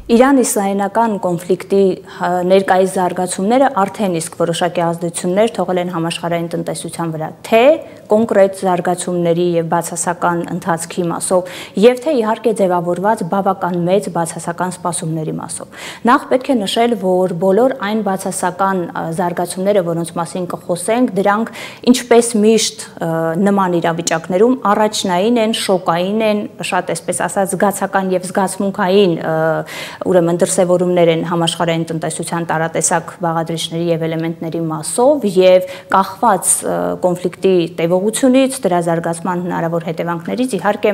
Իրան-իսրայելական կոնֆլիկտի ներկայիս զարգացումները արդեն իսկ որոշակի ազդեցություններ թողել են համաշխարհային տնտեսության վրա, թե կոնկրետ զարգացումների եւ բացասական ընթացքի մասով, եւ թե իհարկե ձևավորված բավական մեծ բացասական սպասումների մասով։ Նախ պետք է նշել, որ բոլոր այն բացասական զարգացումները, որոնց մասին կխոսենք, դրանք ինչպես միշտ նման իրավիճակներում առաջնային են, շոկային են, շատ այսպես ասած զգացական եւ զգացմունքային ուրեմն դրսևորումներ են համաշխարհային տնտեսության տարատեսակ բաղադրիչների եւ էլեմենտների մասով եւ կախված կոնֆլիկտի տևողությունից, դրա զարգացման հնարավոր հետևանքներից իհարկե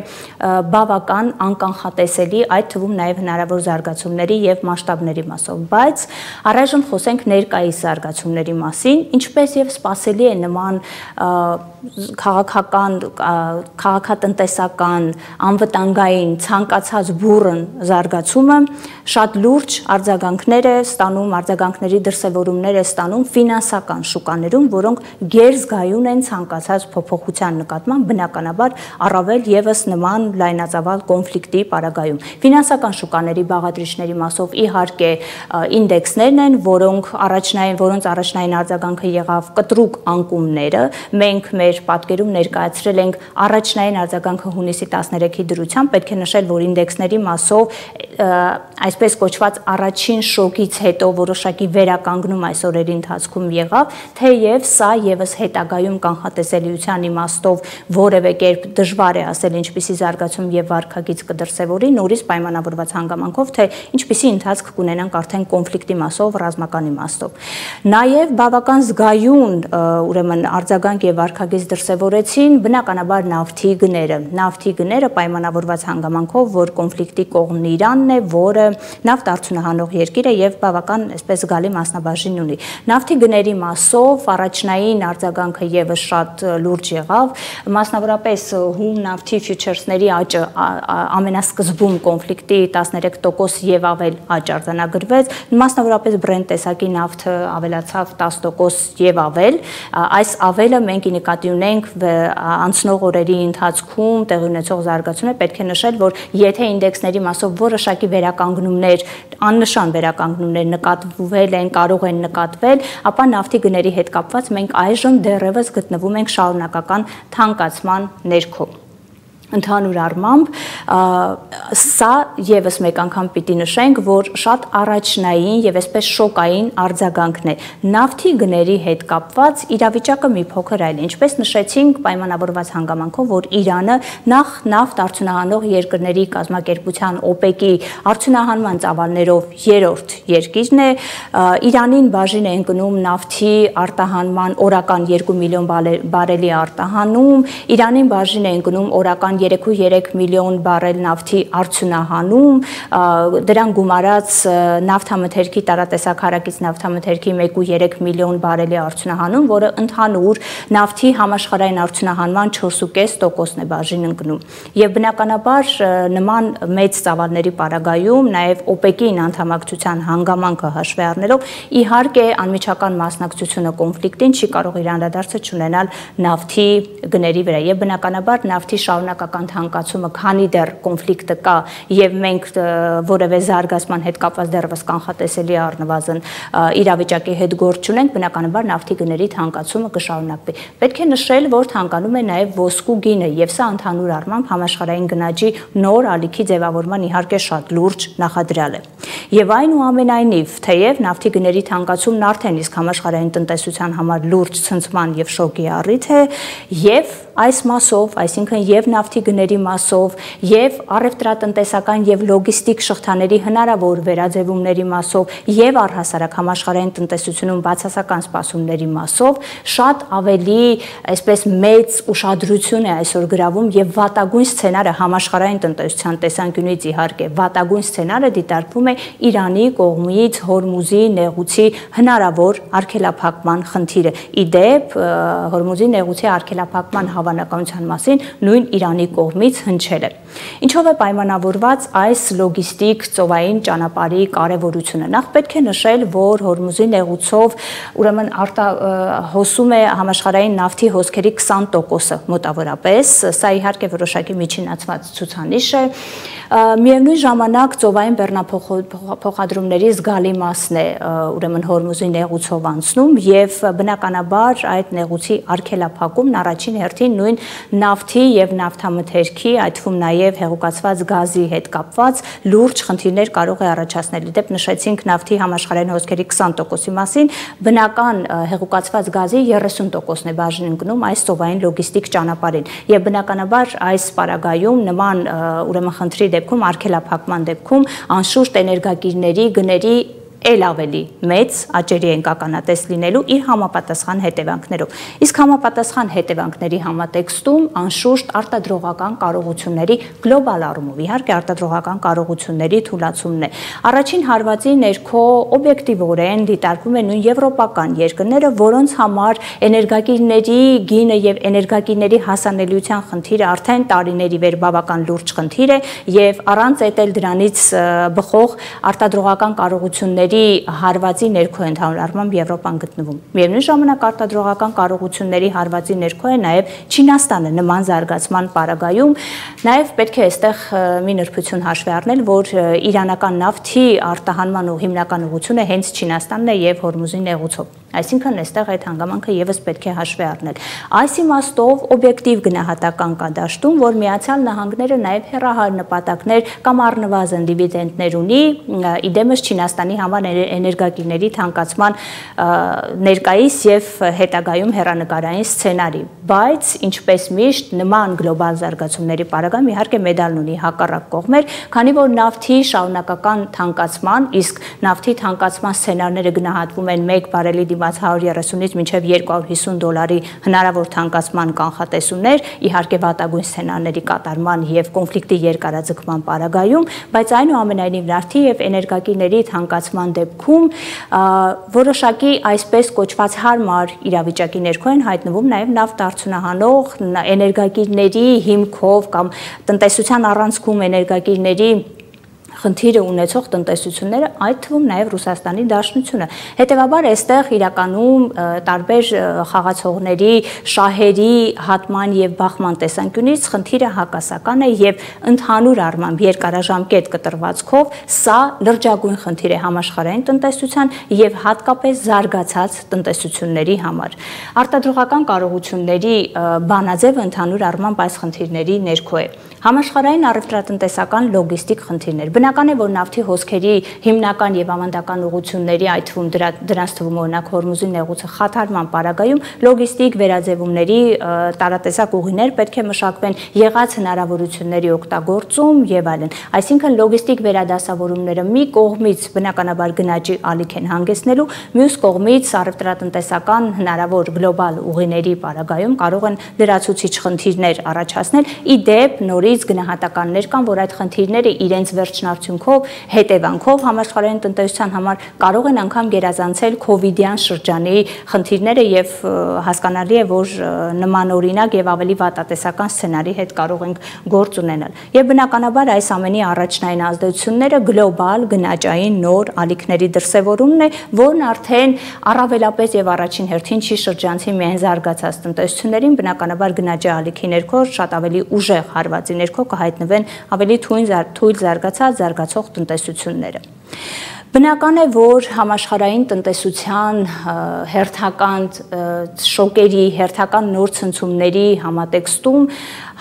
բավական անկանխատեսելի, այդ թվում նաեւ հնարավոր զարգացումների եւ մասշտաբների մասով, բայց առայժմ խոսենք ներկայիս զարգացումների մասին, ինչպես եւ սպասելի է նման քաղաքական, քաղաքատնտեսական, անվտանգային ցանկացած բուռն զարգացումը շատ լուրջ արձագանքներ է ստանում, արձագանքների դրսևորումներ է ստանում ֆինանսական շուկաներում, որոնք գերզգայուն են ցանկացած փոփոխության նկատմամբ, բնականաբար առավել եւս նման լայնածավալ կոնֆլիկտի պարագայում։ Ֆինանսական շուկաների բաղադրիչների մասով իհարկե ինդեքսներն են, որոնց առաջնային արձագանքը եղավ կտրուկ անկումները։ Մենք մեր պատկերում ներկայացրել ենք առաջնային արձագանքը հունիսի 13-ի դրությամբ, պետք է նշել, որ ինդեքսների մասով այսպես կոչված առաջին շոկից հետո որոշակի վերականգնում այս օրերի ընթացքում եղավ, թեև սա եւս հետագայում կանխատեսելիության իմաստով որևէ կերպ դժվար է ասել ինչպիսի զարգացում եւ վարքագիծ կդրսևորի, նորից պայմանավորված հանգամանքով, թե ինչպիսի ընթացք կունենանք արդեն կոնֆլիկտի մասով, ռազմական իմաստով։ Նաեւ բավական զգայուն ուրեմն արձագանք եւ վարքագիծ դրսևորեցին բնականաբար նավթի գները։ Նավթի գները պայմանավորված հանգամանքով, որ կոնֆլիկտի կողմն Իրանն է, որը նավթ արդյունահանող երկիր է եւ բավական այսպես զգալի մասնաբաժին ունի։ Նավթի գների մասով առաջնային արձագանքը եւս շատ լուրջ եղավ, մասնավորապես հում նավթի ֆյուչերսների աճը ամենասկզբում կոնֆլիկտի 13% եւ ավել աճ արձանագրվեց, մասնավորապես Brent տեսակի նավթը ավելացավ 10% եւ ավել։ Այս ավելը մենք նկատի ունենք անցնող օրերի ընթացքում տեղի ունեցող զարգացումներ, պետք է նշել, որ եթե ինդեքսների մասով որոշակի վերականգնումներ, աննշան վերականգնումներ նկատվել են, կարող են նկատվել, ապա նավթի գների հետ կապված մենք այժմ դեռևս գտնվում ենք շարունակական թանկացման ներքո։ Ընդհանուր առմամբ սա եւս մեկ անգամ պիտի նշենք, որ շատ առաջնային եւ այսպես շոկային արձագանքն է։ Նավթի գների հետ կապված իրավիճակը մի փոքր այլ է։ Ինչպես նշեցինք, պայմանավորված հանգամանքով, որ Իրանը նախ նավթ արդյունահանող երկրների կազմակերպության OPEC-ի արդյունահանման ծավալներով երրորդ երկիրն է։ Իրանին բաժին է ընկնում նավթի արտահանման օրական 2 միլիոն բարելի արտահանում, Իրանին բաժին է ընկնում օրական 3.3 միլիոն բարել նավթի արդյունահանում, դրան գումարած նավթամթերքի տարատեսակ հարակից նավթամթերքի 1.3 միլիոն բարելի արդյունահանում, որը ընդհանուր նավթի համաշխարհային արդյունահանման 4.5%-ն է բաժին ընկնում։ Եվ բնականաբար նման մեծ ծավալների պարագայում նաև OPEC-ին անդամակցության հանգամանքը հաշվի առնելով, իհարկե անմիջական մասնակցությունը կոնֆլիկտին չի կարող իր անդրադարձը չունենալ նավթի գների վրա եւ բնականաբար նավթի շարունակական թանկացումը, քանի դեռ կոնֆլիկտը կա եւ մենք որևէ զարգացման հետ կապված դեռևս կանխատեսելի առնվազն իրավիճակի հետ գործ չունենք, բնականաբար նավթի գների թանկացումը կշարունակվի։ Պետք է նշել, որ թանկանում է նաեւ ոսկու գինը եւ սա ընդհանուր առմամբ համաշխարհային գնաճի նոր ալիքի ձևավորման իհարկե շատ լուրջ նախադրյալ է։ Եվ այնուամենայնիվ, թեև նավթի գների թանկացումն արդեն իսկ համաշխարհային տնտեսության համար լուրջ ցնցման եւ շոկի առիթ է, եւ այս մասով, այսինքն եւ նավթի գների մասով, եւ առևտրատնտեսական եւ լոգիստիկ շղթաների հնարավոր վերաձևումների մասով, եւ առհասարակ համաշխարհային տնտեսությունում բացասական սպասումների մասով, շատ ավելի այսպես մեծ ուշադրություն է այսօր գրավում եւ վատագույն սցենարը համաշխարհային տնտեսության տեսանկյունից իհարկե վատագույն սցենարը դիտարկվում է Իրանի կողմից Հորմուզի նեղուցի հնարավոր արգելափակման խնդիրը։ Իդեպ Հորմուզի նեղուցի արգելափակման հավանականության մասին նույն Իրանի կողմից հնչել է։ Ինչով է պայմանավորված այս լոգիստիկ ծովային ճանապարհի կարևորությունը։ Նախ պետք է նշել, որ Հորմուզի նեղուցով ուրեմն հոսում է համաշխարհային նավթի հոսքերի 20%-ը մոտավորապես, սա իհարկե որոշակի միջինացված ցուցանիշ է։ Միևնույն ժամանակ ծովային բեռնափոխ փոխադրումների զգալի մասն է ուրեմն Հորմուզի նեղուցով անցնում եւ բնականաբար այդ նեղուցի արգելափակումն առաջին հերթին նույն նավթի եւ նավթամթերքի, այդ թվում նաեւ հեղուկացված գազի հետ կապված լուրջ խնդիրներ կարող է առաջացնել։ Դեպ նշեցինք նավթի համաշխարհային հոսքերի 20%-ի մասին, բնական հեղուկացված գազի 30%-ն է բաժին ընկնում այս ծովային լոգիստիկ ճանապարհին եւ բնականաբար այս պարագայում նման ուրեմն խնդրի դեպքում արգելափակման դեպքում անշուշտ էներգակիրների գների էլ ավելի մեծ աճերի են ականատես լինելու իր համապատասխան հետևանքներով։ Իսկ համապատասխան հետևանքների համատեքստում անշուշտ արտադրողական կարողությունների գլոբալ առումով, իհարկե արտադրողական կարողությունների թուլացումն է։ Առաջին հարվածի ներքո օբյեկտիվորեն դիտարկվում են նույն եվրոպական երկրները, որոնց համար էներգակիրների գինը եւ էներգակիրների հասանելիության խնդիրը արդեն տարիների վեր բավական լուրջ խնդիր է եւ առանց էտել դրանից բխող արտադրողական կարողությունների հարվածի ներքո ընդհանուր առմամբ Եվրոպան գտնվում։ Միևնույն ժամանակ արտադրողական կարողությունների հարվածի ներքո է նաև Չինաստանը նման զարգացման պարագայում, նաև պետք է այստեղ մի նրբություն հաշվի առնել, որ իրանական նավթի արտահանման հիմնական ուղղությունը հենց Չինաստանն է եւ Հորմուզի նեղուցով։ Այսինքն այստեղ այդ հանգամանքը եւս պետք է հաշվի առնել։ Այս իմաստով օբյեկտիվ գնահատական կա դաշտում, որ Միացյալ Նահանգները նաև հեռահար նպատակներ կամ առնվազն դիվիդենդներ ունի, իդեմս Չինաստանի համար էներգակիրների թանկացման ներկայիս եւ հետագայում հեռանկարային սցենարի, բայց ինչպես միշտ նման գլոբալ զարգացումների պարագայում իհարկե մեդալն ունի հակառակ կողմեր, քանի որ նավթի շարունակական թանկացման, իսկ նավթի թանկացման սցենարները գնահատվում են 1 բարելի դիմաց 130-ից մինչև $250 հնարավոր թանկացման կանխատեսումներ, իհարկե վատագույն սցենարների կատարման եւ կոնֆլիկտի երկարաձգման պարագայում, բայց այնուամենայնիվ նավթի եւ էներգակիրների թանկացման դեպքում որոշակի այսպես կոչված հարմար իրավիճակի ներքո են հայտնվում նաև նավթ արդյունահանող էներգակիրների հիմքով կամ տնտեսության առանցքում էներգակիրների խնդիրը ունեցող տնտեսությունները, այդ թվում նաև Ռուսաստանի Դաշնությունը։ Հետևաբար այստեղ իրականում տարբեր խաղացողների, շահերի հատման եւ բախման տեսանկյունից խնդիրը հակասական է եւ ընդհանուր առմամբ երկարաժամկետ կտրվածքով սա լրջագույն խնդիր է համաշխարհային տնտեսության եւ հատկապես զարգացած տնտեսությունների համար։ Արտադրողական կարողությունների բանաձևը ընդհանուր առմամբ այս խնդիրների ներքո է։ Համաշխարհային առևտրատնտեսական լոգիստիկ խնդիրներ։ Բնական է, որ նավթի հոսքերի հիմնական եւ ավանդական ուղղությունների, այդ թվում դրանց թվում օրինակ Հորմուզի նեղուցը խաթարման պարագայում լոգիստիկ վերաձևումների տարատեսակ ուղիներ պետք է մշակվեն, եղած հնարավորությունների օգտագործում եւ այլն։ Այսինքն լոգիստիկ վերադասավորումները մի կողմից բնականաբար գնաճի ալիք են հանգեցնելու, մյուս կողմից առևտրատնտեսական հնարավոր գլոբալ ուղիների պարագայում կարող են լրացուցիչ խնդիրներ առաջացնել։ Ի դեպ նորից գնահատականներ կան, որ այդ խնդիրները իրենց վերջնարդյունքով հետևանքով համաշխարհային տնտեսության համար կարող են անգամ գերազանցել քովիդյան շրջանի խնդիրները եւ հասկանալի է, որ նմանօրինակ եւ ավելի վատատեսական սցենարի հետ կարող ենք գործ ունենալ։ Եվ բնականաբար այս ամենի առաջնային ազդեցությունները գլոբալ գնաճային նոր ալիքների դրսևորումն է, որն արդեն առավելապես եւ առաջին հերթին չի շրջանցի միայն զարգացած տնտեսություններին, բնականաբար գնաճի ալիքի ներքո շատ ավելի ուժեղ հարվածի ներքո կհայտնվեն ավելի թույլ զարգացող տնտեսությունները։ Բնական է, որ համաշխարհային տնտեսության հերթական շոկերի, հերթական նոր ցնցումների համատեքստում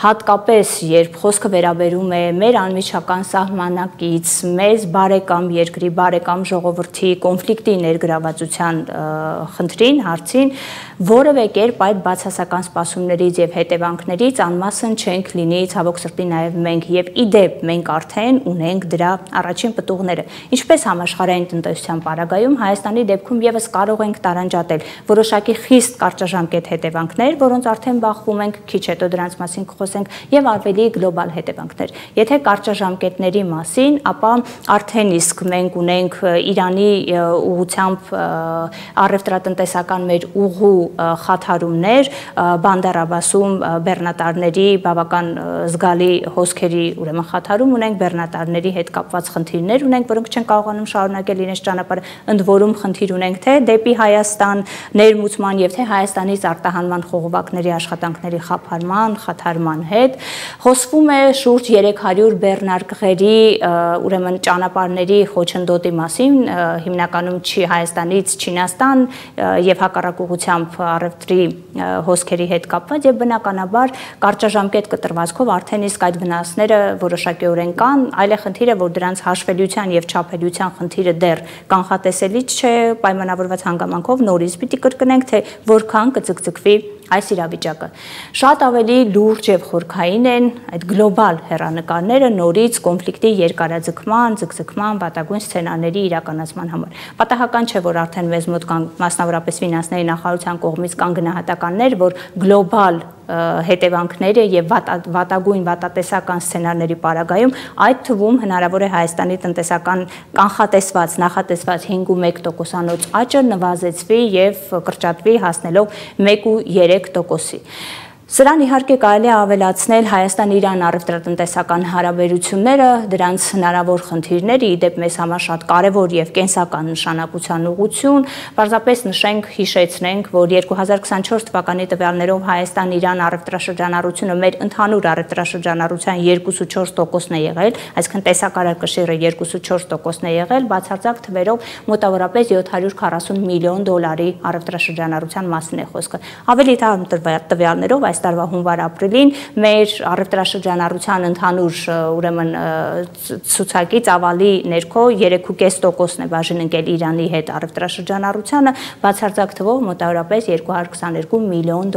հատկապես երբ խոսքը վերաբերում է մեր անմիջական սահմանակից, մեզ բարեկամ երկրի, բարեկամ ժողովրդի կոնֆլիկտի ներգրավվածության խնդրին, հարցին, որևէ կերպ այդ բացասական սպասումներից եւ հետևանքներից անմասն չենք լինի ցավոք սրտի նաեւ մենք եւ իդեպ մենք արդեն ունենք դրա առաջին պտուղները։ Ինչպես համաշխարհային տնտեսության պարագայում Հայաստանի դեպքում եւս կարող ենք տարանջատել որոշակի խիստ կարճաժամկետ հետևանքներ, որոնց արդեն բախվում ենք, քիչ հետո դրանց մասին խոսենք եւ ավելի գլոբալ հետևանքներ։ Եթե կարճաժամկետների մասին, ապա արդեն իսկ մենք ունենք Իրանի ուղղությամբ առևտրատնտեսական մեր ուղու խաթարումներ, Բանդար Աբբասում բեռնատարների բավական զգալի հոսքերի ուրեմն խաթարում ունենք, բեռնատարների հետ կապված խնդիրներ ունենք, որոնք չեն կարողանում շարունակել իրենց ճանապարհը, ընդ որում խնդիր ունենք թե դեպի Հայաստան ներմուծման եւ թե Հայաստանից արտահանման խողովակների աշխատանքների խափանման, խաթարման հետ։ Խոսվում է շուրջ 300 բեռնարկղերի ուրեմն ճանապարհների խոչընդոտի մասին, հիմնականում չի Հայաստանից Չինաստան եւ հակառակ ուղղությամբ առևտրի հոսքերի հետ կապված եւ բնականաբար կարճաժամկետ կտրվածքով արդեն իսկ այդ վնասները որոշակիորեն կան, այլ է խնդիրը, որ դրանց հաշվելիության եւ չափելիության խնդիրը դեռ կանխատեսելի չէ, պայմանավորված հանգամանքով նորից պիտի կրկնենք, թե որքան կձգձգվի այս իրավիճակը։ Շատ ավելի լուրջ եւ խորքային են այդ գլոբալ հեռանկարները նորից կոնֆլիկտի երկարաձգման, ձգձգման, վատագույն սցենարների իրականացման համար։ Պատահական չէ, որ արդեն մեզ մոտ կան մասնավորապես ֆինանսների նախարարության կողմից կան գնահատականներ, որ գլոբալ հետևանքները եւ վատագույն վատատեսական սցենարների պարագայում այդ թվում հնարավոր է Հայաստանի տնտեսական կանխատեսված, նախատեսված 5.1%-անոց աճը նվազեցվի եւ կրճատվի հասնելով 1.3%-ի։ Սրան իհարկե կարելի է ավելացնել Հայաստան-Իրան առևտրատնտեսական հարաբերությունները, դրանց հնարավոր խնդիրները, իդեպ մեզ համար շատ կարևոր եւ կենսական նշանակության ուղղություն, պարզապես նշենք, հիշեցնենք, որ 2024 թվականի տվյալներով Հայաստան-Իրան առևտրաշրջանառությունը մեր ընդհանուր առևտրաշրջանառության 2.4%-ն է եղել, այսինքն տեսակարար կշիռը 2.4%-ն է եղել, բացարձակ թվերով մոտավորապես $740 միլիոն առևտրաշրջանառության մասին է խոսքը։ Ավելի թարմ տվյալներով այս տարվա հունվար-ապրիլին մեր առևտրաշրջանառության ընդհանուր ուրեմն ցուցակի ծավալի ներքո 3.5%-ն է բաժին ընկել Իրանի հետ առևտրաշրջանառությանը, բացարձակ թվով մոտավորապես $222 միլիոն։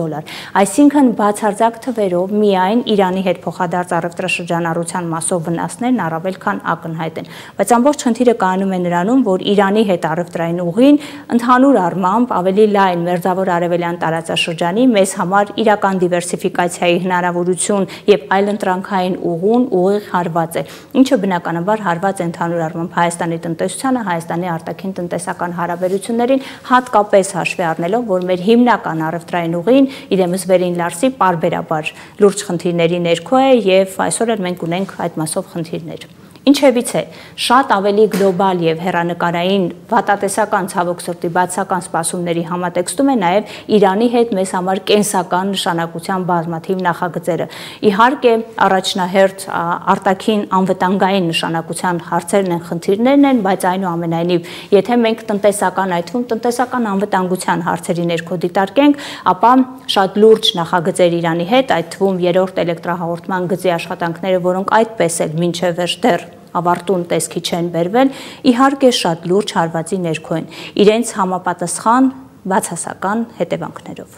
Այսինքն բացարձակ թվերով միայն Իրանի հետ փոխադարձ առևտրաշրջանառության մասով վնասներն առավել քան ակնհայտ են։ Բայց ամբողջ խնդիրը կայանում է նրանում, որ Իրանի հետ առևտրային ուղին ընդհանուր առմամբ ավելի լայն մերձավոր արևելյան տարածաշրջանի մեզ համար իրական դիվերսիֆիկացիայի հնարավորություն եւ այլընտրանքային ուղուն ուղիղ հարված է, ինչը բնականաբար հարված է ընդհանուր առմամբ Հայաստանի տնտեսությանը, Հայաստանի արտաքին տնտեսական հարաբերություններին, հատկապես հաշվի առնելով, որ մեր հիմնական առևտրային ուղին իրեմս Վերին Լարսի պարբերաբար լուրջ խնդիրների ներքո է եւ այսօր էլ մենք ունենք այդ մասով խնդիրներ։ Ինչևից է, շատ ավելի գլոբալ եւ հեռանկարային վատատեսական ցավոք սրտի բացական սպասումների համատեքստում է նաեւ Իրանի հետ մեզ համար կենսական նշանակության բազմաթիվ նախագծերը։ Իհարկե, առաջնահերթ արտաքին անվտանգային նշանակության հարցերն են, խնդիրներն են, բայց այնուամենայնիվ, եթե մենք տնտեսական, այդ թվում տնտեսական անվտանգության հարցերի ներքո դիտարկենք, ապա շատ լուրջ նախագծեր Իրանի հետ, այդ թվում երրորդ էլեկտրահաղորդման գծի աշխատանքները, որոնք այդպես էլ մինչև վերջ դեռ ավարտուն տեսքի չեն բերվել, իհարկե շատ լուրջ հարվածի ներքո են, իրենց համապատասխան բացասական հետևանքներով։